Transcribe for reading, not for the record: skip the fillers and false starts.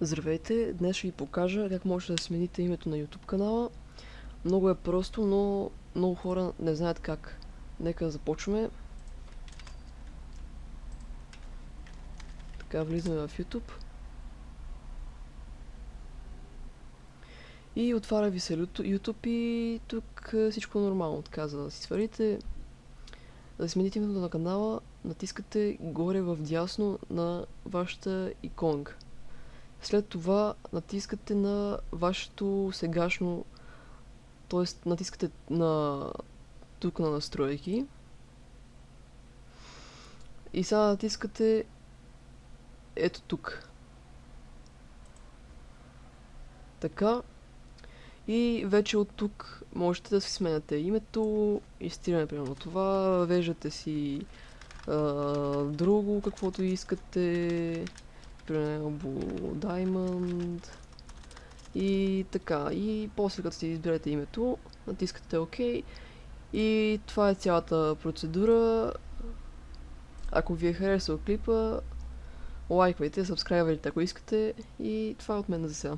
Здравейте, днес ще ви покажа как можете да смените името на YouTube канала. Много е просто, но много хора не знаят как. Нека да започваме. Така, влизаме в YouTube. И отваря ви се YouTube и тук всичко е нормално. Така, за да си свалите, да смените името на канала, натискате горе в дясно на вашата иконка. След това натискате на вашето сегашно, т.е. натискате на тук на настройки. И сега натискате ето тук. Така. И вече от тук можете да си сменяте името, изтиране примерно това, въвеждате си друго, каквото искате, примерно Diamond и така. И после като си изберете името, натискате OK и това е цялата процедура. Ако ви е харесал клипа, лайквайте, сабскрайбвайте ако искате и това е от мен за сега.